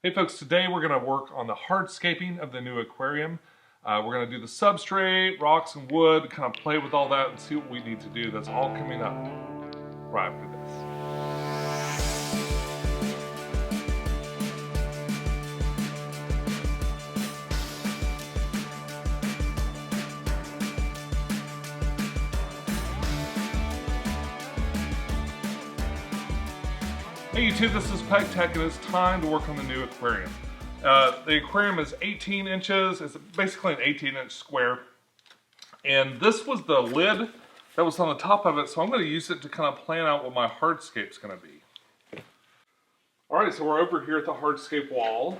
Hey folks, today we're going to work on the hardscaping of the new aquarium. We're going to do the substrate, rocks and wood, kind of play with all that and see what we need to do. That's all coming up right after this. Hey YouTube, this is Peg Tech and it's time to work on the new aquarium. The aquarium is 18 inches, it's basically an 18-inch square. And this was the lid that was on the top of it, so I'm going to use it to kind of plan out what my hardscape's going to be. Alright, so we're over here at the hardscape wall,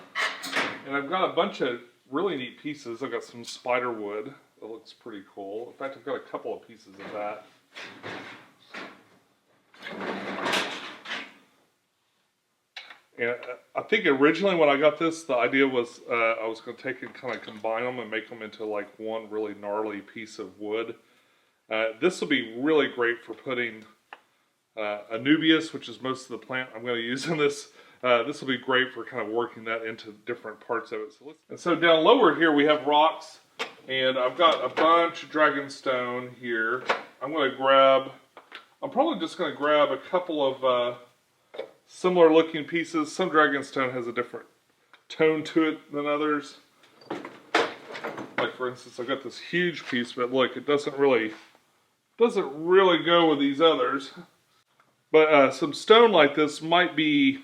and I've got a bunch of really neat pieces. I've got some spider wood that looks pretty cool. In fact, I've got a couple of pieces of that. And I think originally when I got this, the idea was I was going to take and kind of combine them and make them into like one really gnarly piece of wood. This will be really great for putting Anubias, which is most of the plant I'm going to use in this. This will be great for kind of working that into different parts of it. So down lower here we have rocks, and I've got a bunch of dragonstone here. I'm probably just going to grab a couple of similar looking pieces. Some dragonstone has a different tone to it than others. Like for instance, I've got this huge piece, but look, it doesn't really go with these others. But some stone like this might be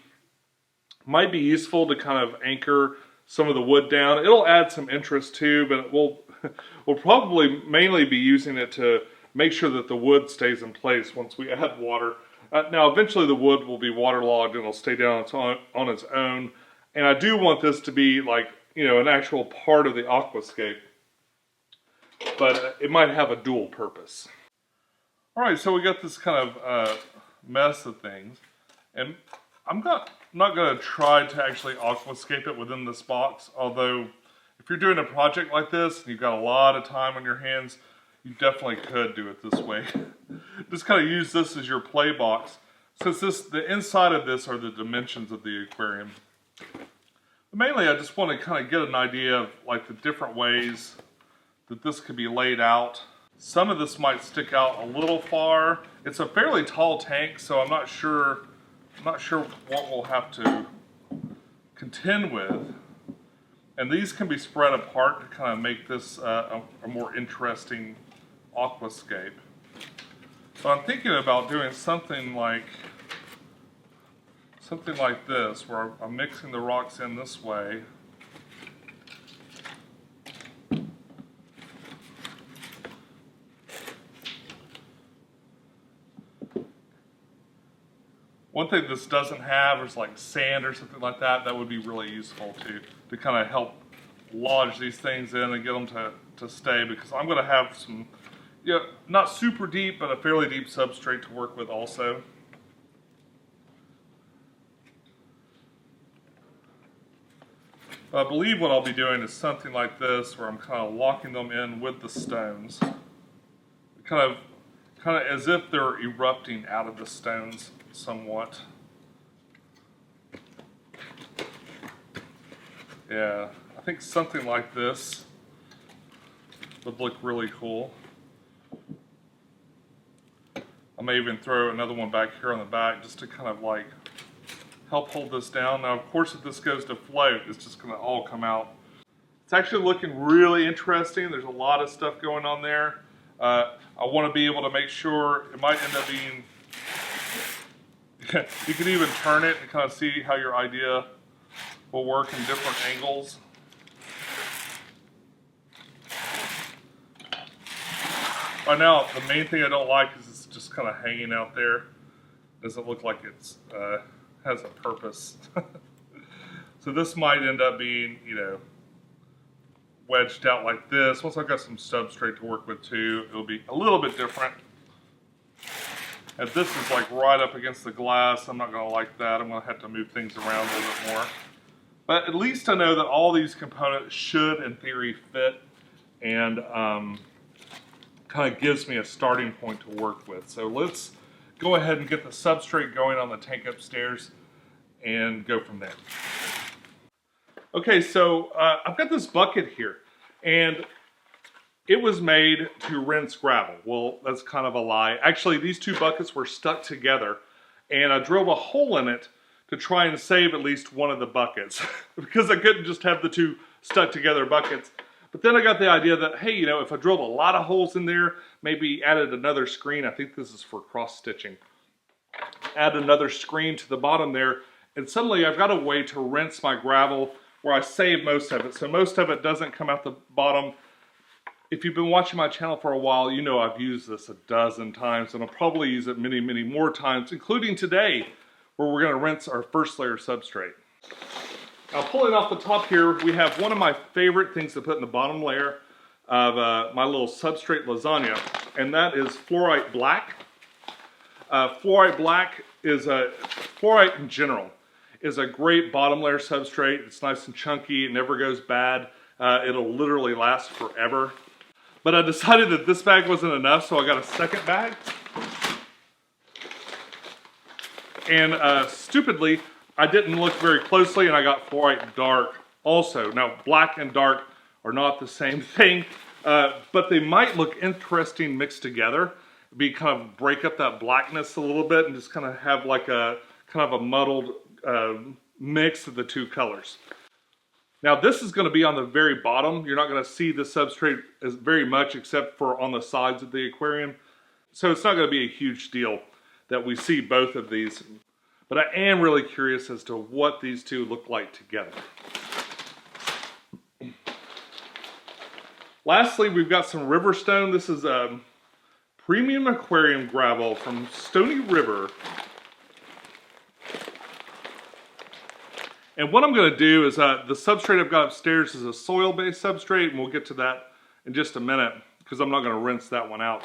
useful to kind of anchor some of the wood down. It'll add some interest too, but we'll probably mainly be using it to make sure that the wood stays in place once we add water. Now, eventually the wood will be waterlogged and it'll stay down on its own. And I do want this to be like, you know, an actual part of the aquascape. But it might have a dual purpose. Alright, so we got this kind of mess of things. And I'm not going to try to actually aquascape it within this box. Although, if you're doing a project like this and you've got a lot of time on your hands, you definitely could do it this way. Just kind of use this as your play box. Since the inside of this are the dimensions of the aquarium. But mainly I just want to kind of get an idea of like the different ways that this could be laid out. Some of this might stick out a little far. It's a fairly tall tank, so I'm not sure what we'll have to contend with. And these can be spread apart to kind of make this a more interesting aquascape. So I'm thinking about doing something like this, where I'm mixing the rocks in this way. One thing this doesn't have is like sand or something like that. That would be really useful to kind of help lodge these things in and get them to stay, because I'm going to have some, you know, not super deep, but a fairly deep substrate to work with also. I believe what I'll be doing is something like this, where I'm kind of locking them in with the stones, kind of as if they're erupting out of the stones somewhat. Yeah, I think something like this would look really cool. I may even throw another one back here on the back just to kind of like help hold this down. Now, of course, if this goes to float, it's just going to all come out. It's actually looking really interesting. There's a lot of stuff going on there. I want to be able to make sure it might end up being... You can even turn it and kind of see how your idea will work in different angles. Right now, the main thing I don't like is it's just kind of hanging out there. Doesn't look like it's has a purpose. So this might end up being, you know, wedged out like this. Once I've got some substrate to work with too, it'll be a little bit different. And this is like right up against the glass. I'm not going to like that. I'm going to have to move things around a little bit more. But at least I know that all these components should, in theory, fit, and kind of gives me a starting point to work with. So let's go ahead and get the substrate going on the tank upstairs and go from there. Okay, so I've got this bucket here, and it was made to rinse gravel. Well, that's kind of a lie. Actually, these two buckets were stuck together, and I drilled a hole in it to try and save at least one of the buckets because I couldn't just have the two stuck together buckets. But then I got the idea that, hey, you know, if I drilled a lot of holes in there, maybe added another screen, I think this is for cross stitching, add another screen to the bottom there, and suddenly I've got a way to rinse my gravel where I save most of it. So most of it doesn't come out the bottom. If you've been watching my channel for a while, you know I've used this a dozen times, and I'll probably use it many, many more times, including today, where we're gonna rinse our first layer substrate. Now, pulling off the top here, we have one of my favorite things to put in the bottom layer of my little substrate lasagna, and that is Fluorite Black. Fluorite Black is Fluorite in general is a great bottom layer substrate. It's nice and chunky, it never goes bad. It'll literally last forever. But I decided that this bag wasn't enough, so I got a second bag. And stupidly, I didn't look very closely, and I got Fluorite Dark also. Now, black and dark are not the same thing, but they might look interesting mixed together. Kind of break up that blackness a little bit and just kind of have like a kind of a muddled mix of the two colors. Now this is going to be on the very bottom. You're not going to see the substrate as very much except for on the sides of the aquarium. So it's not going to be a huge deal that we see both of these. But I am really curious as to what these two look like together. Lastly, we've got some river stone. This is premium aquarium gravel from Stony River. And what I'm going to do is the substrate I've got upstairs is a soil-based substrate, and we'll get to that in just a minute because I'm not going to rinse that one out.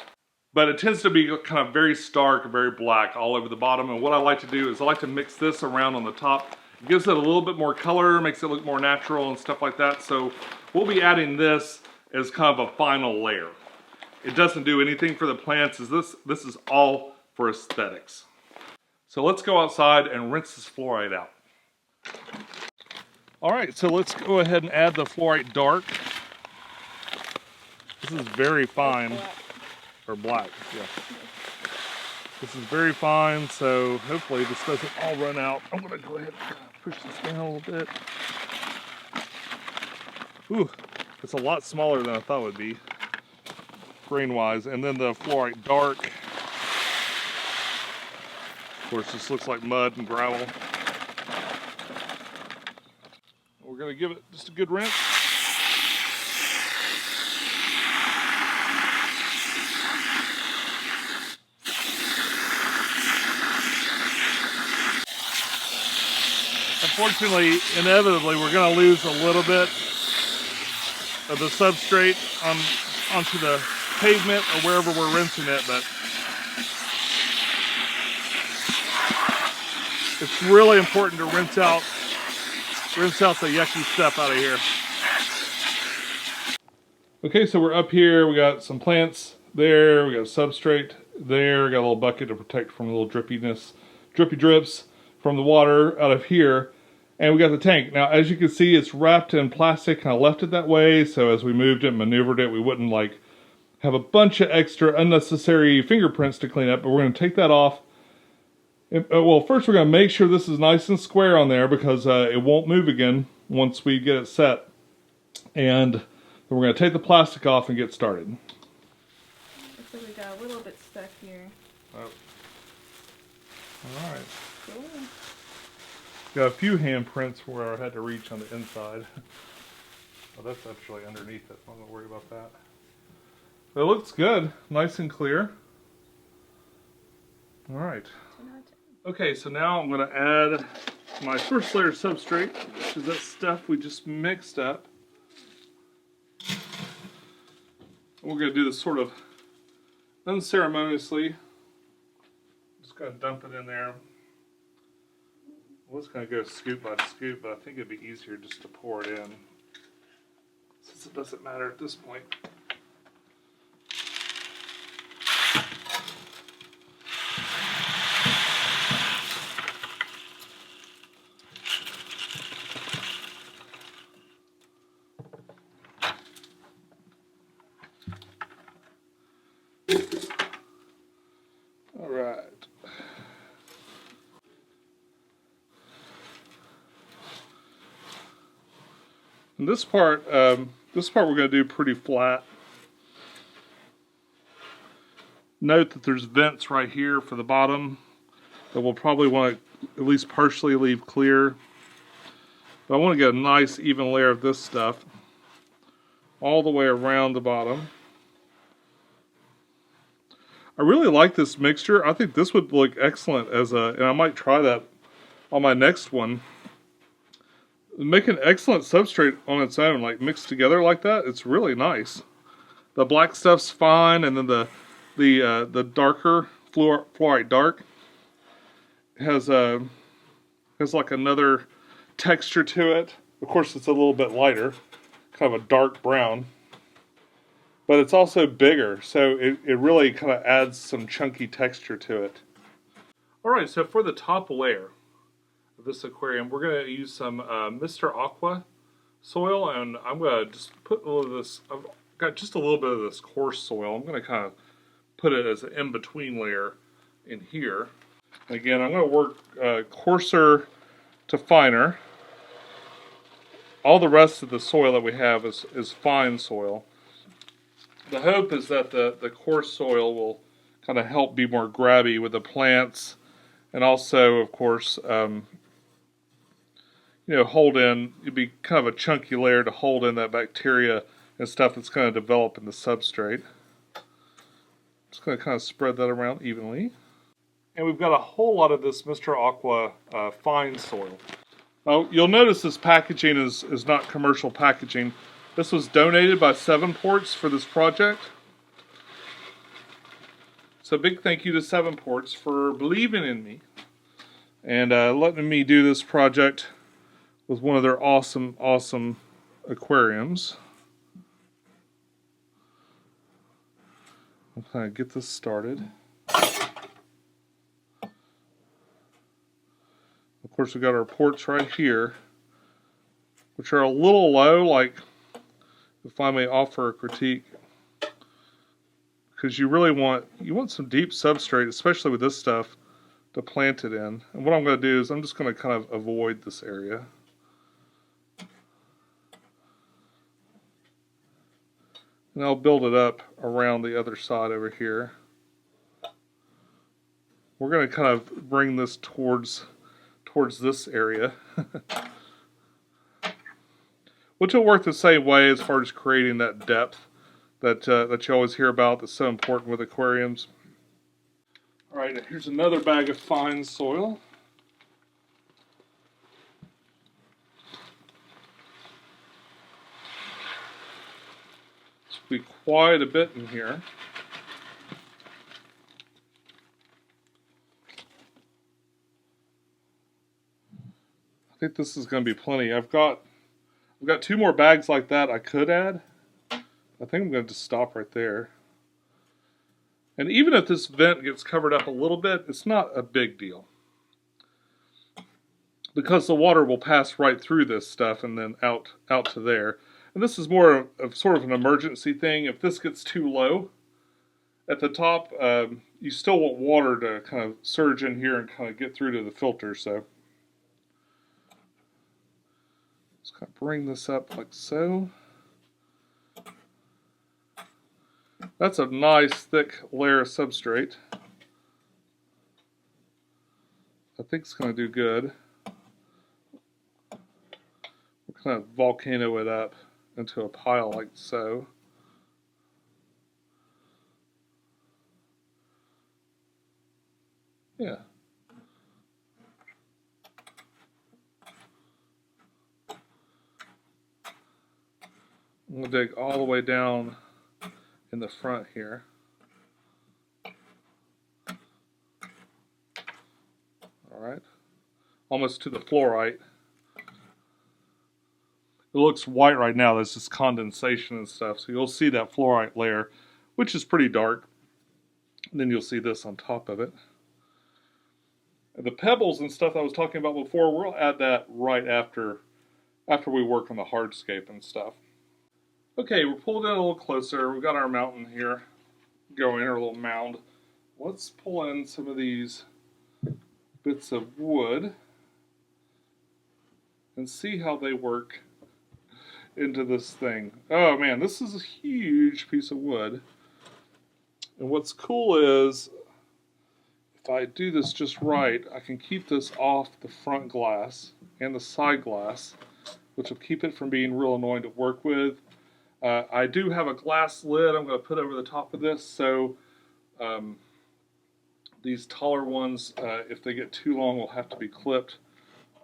But it tends to be kind of very stark, very black all over the bottom. And what I like to do is I like to mix this around on the top. It gives it a little bit more color, makes it look more natural and stuff like that. So we'll be adding this as kind of a final layer. It doesn't do anything for the plants. This is all for aesthetics. So let's go outside and rinse this fluorite out. All right, so let's go ahead and add the Fluorite Dark. This is very fine. Or black, yeah. This is very fine, so hopefully this doesn't all run out. I'm gonna go ahead and push this down a little bit. Ooh, it's a lot smaller than I thought it would be, grain-wise. And then the Fluorite Dark. Of course, this looks like mud and gravel. We're gonna give it just a good rinse. Unfortunately, inevitably, we're going to lose a little bit of the substrate onto the pavement or wherever we're rinsing it, but it's really important to rinse out the yucky stuff out of here. Okay, so we're up here. We got some plants there. We got a substrate there. We got a little bucket to protect from a little drippy drips from the water out of here. And we got the tank. Now, as you can see, it's wrapped in plastic, and I left it that way, so as we moved it and maneuvered it, we wouldn't like have a bunch of extra unnecessary fingerprints to clean up, but we're going to take that off. Well, first we're going to make sure this is nice and square on there because it won't move again once we get it set. And then we're going to take the plastic off and get started. Looks like we got a little bit stuck here. Oh. All right. Cool. Got a few handprints where I had to reach on the inside. Oh, that's actually underneath it. I'm not worried about that. But it looks good. Nice and clear. All right. Okay, so now I'm going to add my first layer of substrate, which is that stuff we just mixed up. And we're going to do this sort of unceremoniously. Just going to dump it in there. I was going to go scoop by scoop, but I think it'd be easier just to pour it in, since it doesn't matter at this point. And this part we're going to do pretty flat. Note that there's vents right here for the bottom that we'll probably want to at least partially leave clear. But I want to get a nice even layer of this stuff all the way around the bottom. I really like this mixture. I think this would look excellent as a, and I might try that on my next one. Make an excellent substrate on its own, like mixed together like that. It's really nice. The black stuff's fine, and then the darker fluorite dark has like another texture to it. Of course, it's a little bit lighter, kind of a dark brown, but it's also bigger, so it really kind of adds some chunky texture to it. All right, so for the top layer of this aquarium, we're going to use some Mr. Aqua soil, and I'm going to just put a little of this. I've got just a little bit of this coarse soil. I'm going to kind of put it as an in-between layer in here. Again, I'm going to work coarser to finer. All the rest of the soil that we have is fine soil. The hope is that the coarse soil will kind of help be more grabby with the plants, and also, of course, hold in, it'd be kind of a chunky layer to hold in that bacteria and stuff that's going to develop in the substrate. Just going to kind of spread that around evenly. And we've got a whole lot of this Mr. Aqua fine soil. You'll notice this packaging is not commercial packaging. This was donated by 7 Ports for this project. So big thank you to 7 Ports for believing in me and letting me do this project with one of their awesome, awesome aquariums. I'll kind of get this started. Of course, we got our ports right here, which are a little low, like, if I may offer a critique, because you really want some deep substrate, especially with this stuff, to plant it in. And what I'm going to do is I'm just going to kind of avoid this area. And I'll build it up around the other side over here. We're going to kind of bring this towards this area. Which will work the same way as far as creating that depth that you always hear about that's so important with aquariums. Alright, here's another bag of fine soil. This will be quite a bit in here. I think this is going to be plenty. I've got 2 more bags like that I could add. I think I'm going to just stop right there. And even if this vent gets covered up a little bit, it's not a big deal. Because the water will pass right through this stuff and then out to there. And this is more of sort of an emergency thing. If this gets too low at the top, you still want water to kind of surge in here and kind of get through to the filter. So just kind of bring this up like so. That's a nice thick layer of substrate. I think it's going to do good. We'll kind of volcano it up into a pile like so. Yeah. I'm going to dig all the way down in the front here. Alright. Almost to the fluorite. It looks white right now, there's just condensation and stuff, so you'll see that fluorite layer, which is pretty dark. And then you'll see this on top of it. And the pebbles and stuff I was talking about before, we'll add that right after we work on the hardscape and stuff. Okay, we're pulled in a little closer. We've got our mountain here going, our little mound. Let's pull in some of these bits of wood and see how they work into this thing. Oh man, this is a huge piece of wood. And what's cool is, if I do this just right, I can keep this off the front glass and the side glass, which will keep it from being real annoying to work with. I do have a glass lid I'm going to put over the top of this, so these taller ones, if they get too long, will have to be clipped.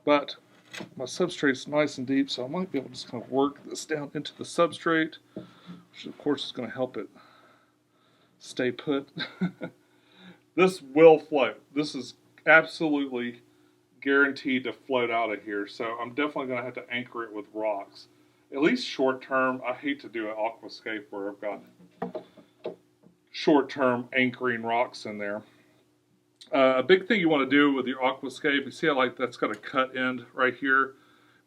But my substrate's nice and deep, so I might be able to just kind of work this down into the substrate, which of course is going to help it stay put. This will float. This is absolutely guaranteed to float out of here, so I'm definitely going to have to anchor it with rocks. At least short term. I hate to do an aquascape where I've got short term anchoring rocks in there. A big thing you want to do with your aquascape, you see how like that's got a cut end right here?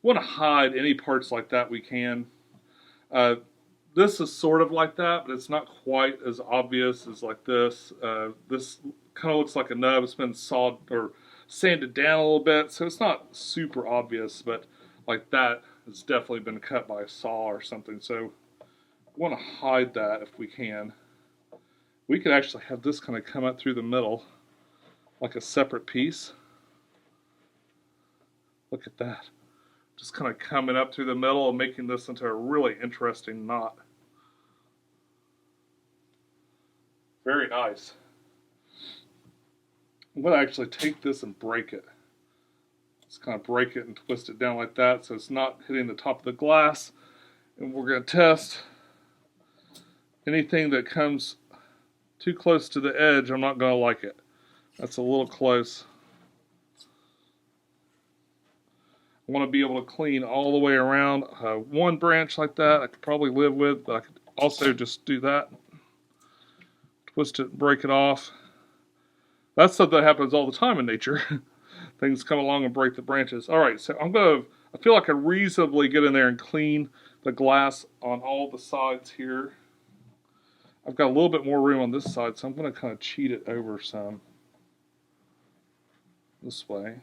We want to hide any parts like that we can. This is sort of like that, but it's not quite as obvious as like this. This kind of looks like a nub. It's been sawed or sanded down a little bit, so it's not super obvious, but like that has definitely been cut by a saw or something. So we want to hide that if we can. We could actually have this kind of come up through the middle like a separate piece. Look at that. Just kind of coming up through the middle and making this into a really interesting knot. Very nice. I'm going to actually take this and break it. Just kind of break it and twist it down like that so it's not hitting the top of the glass. And we're going to test anything that comes too close to the edge. I'm not going to like it. That's a little close. I want to be able to clean all the way around. One branch like that I could probably live with, but I could also just do that. Twist it and break it off. That's stuff that happens all the time in nature. Things come along and break the branches. Alright, so I feel like I can reasonably get in there and clean the glass on all the sides here. I've got a little bit more room on this side, so I'm going to kind of cheat it over some. This way.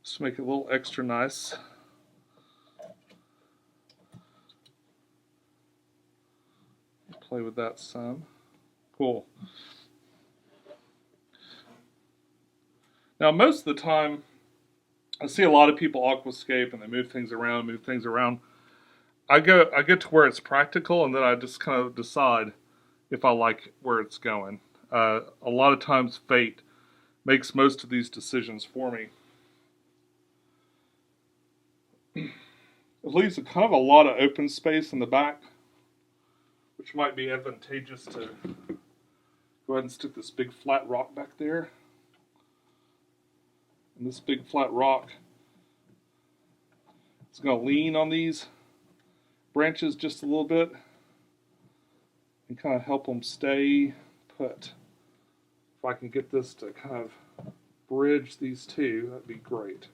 Just make it a little extra nice. Play with that some. Cool. Now most of the time, I see a lot of people aquascape and they move things around. I get to where it's practical and then I just kind of decide if I like where it's going. A lot of times fate makes most of these decisions for me. It leaves a kind of a lot of open space in the back, which might be advantageous to go ahead and stick this big flat rock back there. And this big flat rock is going to lean on these branches just a little bit and kind of help them stay put. If I can get this to kind of bridge these two, that'd be great.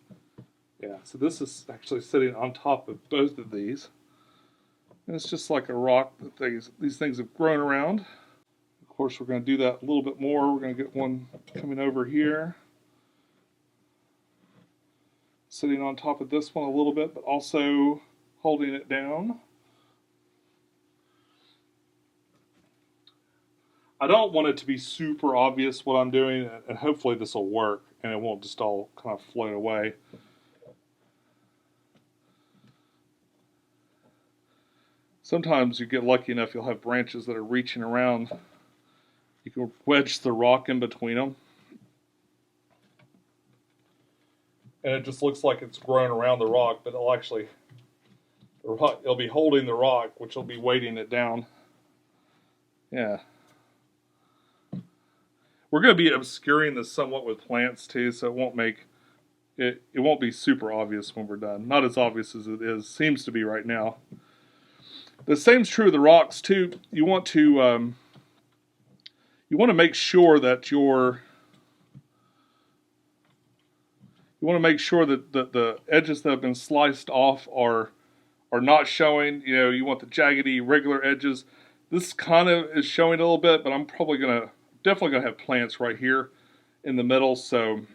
Yeah, so this is actually sitting on top of both of these. And it's just like a rock that these things have grown around. Of course, we're going to do that a little bit more. We're going to get one coming over here, sitting on top of this one a little bit, but also holding it down. I don't want it to be super obvious what I'm doing, and hopefully this will work and it won't just all kind of float away. Sometimes you get lucky enough you'll have branches that are reaching around. You can wedge the rock in between them. And it just looks like it's grown around the rock, but it'll be holding the rock, which will be weighting it down. Yeah. We're going to be obscuring this somewhat with plants too, so it won't be super obvious when we're done. Not as obvious as it seems to be right now. The same's true of the rocks too. You want to make sure that the edges that have been sliced off are not showing. You know, you want the jaggedy, regular edges. This kind of is showing a little bit, but I'm definitely gonna have plants right here in the middle, so I'm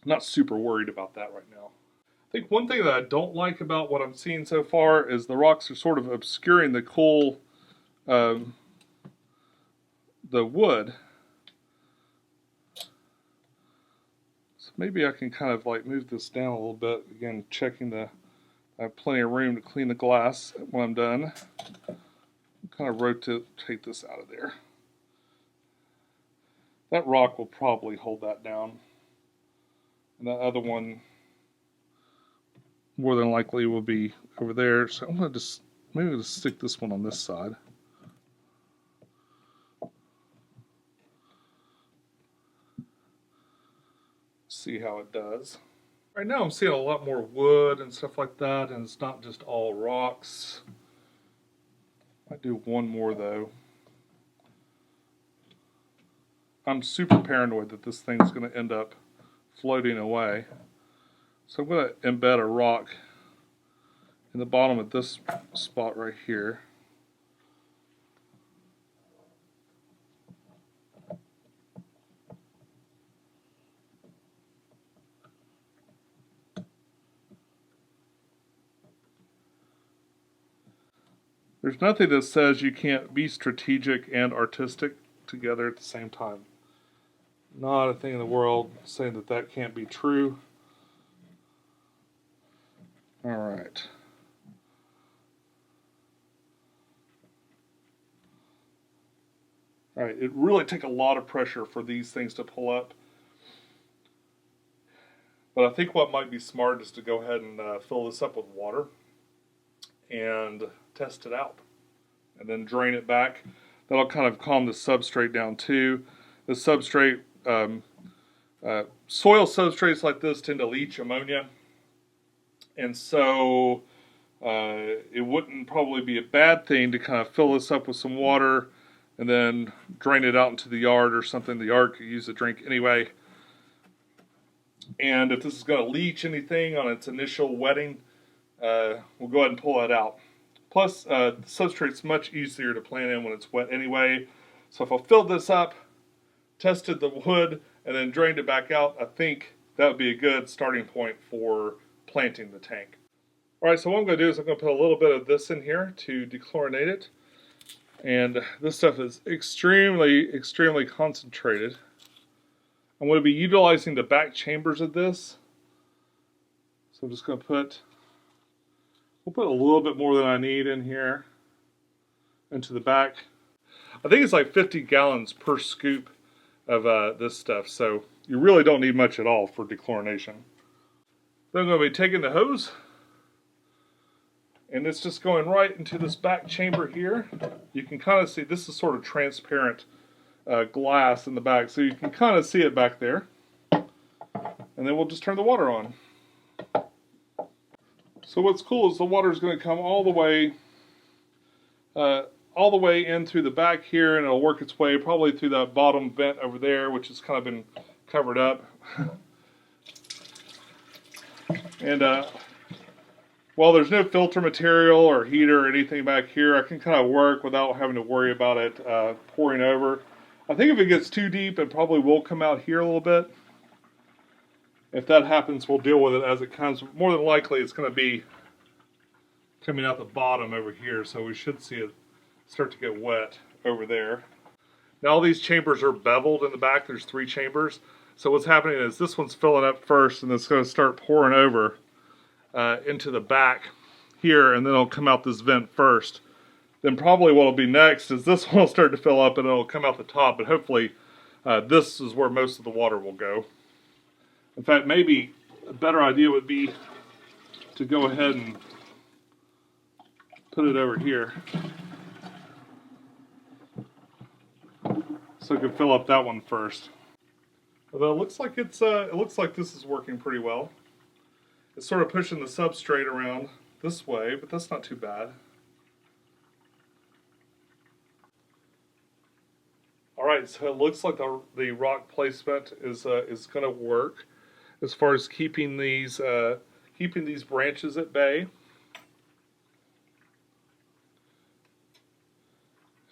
not super worried about that right now. I think one thing that I don't like about what I'm seeing so far is the rocks are sort of obscuring the coal, the wood. So maybe I can kind of like move this down a little bit. Again, checking I have plenty of room to clean the glass when I'm done. Kind of rotate this out of there. That rock will probably hold that down. And that other one more than likely will be over there. So I'm going to just, maybe I'll just stick this one on this side. See how it does. Right now I'm seeing a lot more wood and stuff like that, and it's not just all rocks. I do one more though. I'm super paranoid that this thing's going to end up floating away. So I'm going to embed a rock in the bottom of this spot right here. There's nothing that says you can't be strategic and artistic together at the same time. Not a thing in the world saying that that can't be true. All right. All right, it really takes a lot of pressure for these things to pull up. But I think what might be smart is to go ahead and fill this up with water and test it out. And then drain it back. That'll kind of calm the substrate down too. The substrate, soil substrates like this tend to leach ammonia. And so it wouldn't probably be a bad thing to kind of fill this up with some water and then drain it out into the yard or something. The yard could use a drink anyway. And if this is going to leach anything on its initial wetting, we'll go ahead and pull that out. Plus, the substrate's much easier to plant in when it's wet anyway. So if I filled this up, tested the wood, and then drained it back out, I think that would be a good starting point for planting the tank. Alright, so what I'm going to do is I'm going to put a little bit of this in here to dechlorinate it. And this stuff is extremely, extremely concentrated. I'm going to be utilizing the back chambers of this. So I'm just going to we'll put a little bit more than I need in here into the back. I think it's like 50 gallons per scoop of this stuff, so you really don't need much at all for dechlorination. Then I'm going to be taking the hose, and it's just going right into this back chamber here. You can kind of see, this is sort of transparent glass in the back, so you can kind of see it back there. And then we'll just turn the water on. So what's cool is the water is going to come all the way in through the back here, and it'll work its way probably through that bottom vent over there, which has kind of been covered up. And while there's no filter material or heater or anything back here, I can kind of work without having to worry about it pouring over. I think if it gets too deep, it probably will come out here a little bit. If that happens, we'll deal with it as it comes. More than likely, it's going to be coming out the bottom over here, so we should see it start to get wet over there. Now all these chambers are beveled in the back. There's 3 chambers. So what's happening is this one's filling up first, and it's going to start pouring over into the back here, and then it'll come out this vent first. Then probably what will be next is this one will start to fill up, and it'll come out the top, but hopefully this is where most of the water will go. In fact, maybe a better idea would be to go ahead and put it over here, so I can fill up that one first. Although it looks like it looks like this is working pretty well. It's sort of pushing the substrate around this way, but that's not too bad. All right, so it looks like the rock placement is going to work as far as keeping these branches at bay.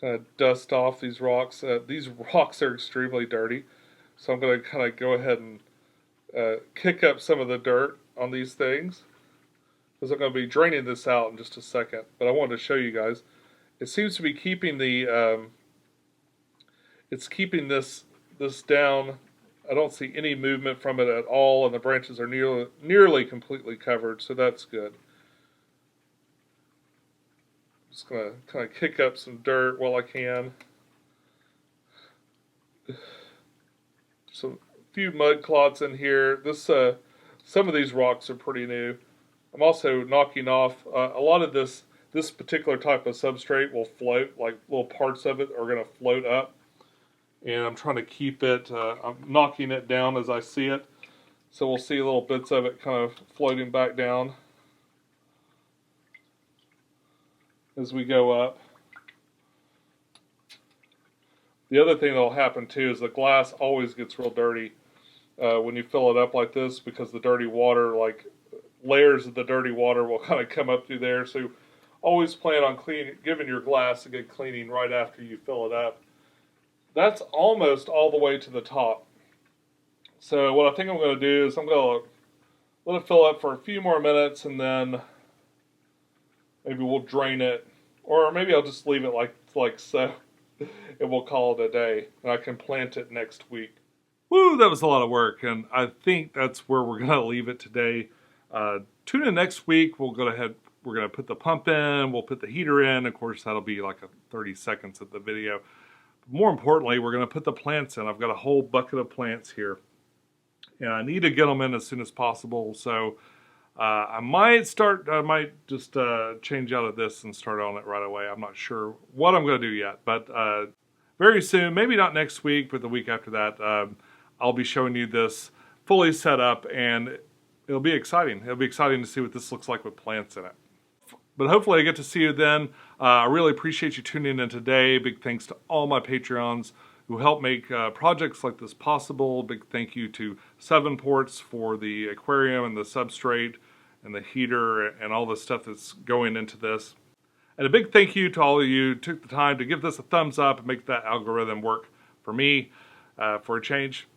Kind of dust off these rocks. These rocks are extremely dirty, so I'm going to kind of go ahead and kick up some of the dirt on these things, because I'm going to be draining this out in just a second. But I wanted to show you guys. It seems to be keeping the, it's keeping this down. I don't see any movement from it at all, and the branches are nearly completely covered, so that's good. Just going to kind of kick up some dirt while I can. Some few mud clots in here. This some of these rocks are pretty new. I'm also knocking off a lot of this particular type of substrate will float, like little parts of it are going to float up. And I'm trying to keep it, I'm knocking it down as I see it. So we'll see little bits of it kind of floating back down as we go up. The other thing that will happen too is the glass always gets real dirty when you fill it up like this, because the dirty water, like layers of the dirty water will kind of come up through there. So always plan on giving your glass a good cleaning right after you fill it up. That's almost all the way to the top. So what I think I'm going to do is I'm going to let it fill up for a few more minutes, and then maybe we'll drain it, or maybe I'll just leave it like so, and we'll call it a day, and I can plant it next week. Woo, that was a lot of work, and I think that's where we're going to leave it today. Tune in next week. We'll go ahead. We're going to put the pump in. We'll put the heater in. Of course, that'll be like 30 seconds of the video. More importantly, we're going to put the plants in. I've got a whole bucket of plants here, and I need to get them in as soon as possible. So I might just change out of this and start on it right away. I'm not sure what I'm going to do yet, but very soon, maybe not next week, but the week after that, I'll be showing you this fully set up, and it'll be exciting. It'll be exciting to see what this looks like with plants in it. But hopefully I get to see you then. I really appreciate you tuning in today. Big thanks to all my Patreons who help make projects like this possible. Big thank you to 7 Ports for the aquarium and the substrate and the heater and all the stuff that's going into this. And a big thank you to all of you who took the time to give this a thumbs up and make that algorithm work for me for a change.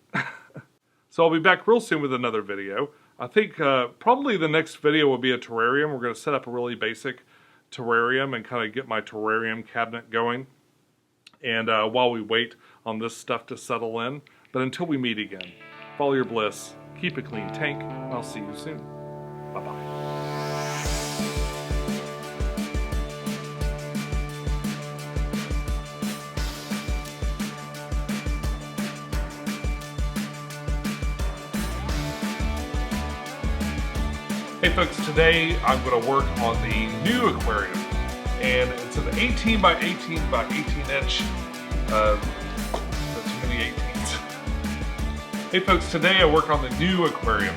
So I'll be back real soon with another video. I think probably the next video will be a terrarium. We're going to set up a really basic terrarium and kind of get my terrarium cabinet going. And while we wait on this stuff to settle in. But until we meet again, follow your bliss, keep a clean tank, and I'll see you soon. Bye-bye. Hey folks, today I'm going to work on the new aquarium, and it's an 18 by 18 by 18 inch, that's too many 18s. Hey folks, today I work on the new aquarium,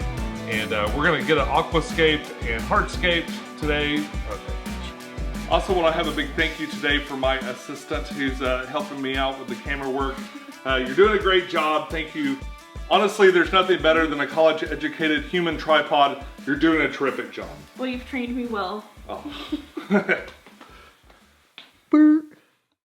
and we're going to get an aquascape and hardscape today. Okay. Also want to have a big thank you today for my assistant who's helping me out with the camera work. You're doing a great job, thank you. Honestly, there's nothing better than a college-educated human tripod. You're doing a terrific job. Well, you've trained me well. Oh.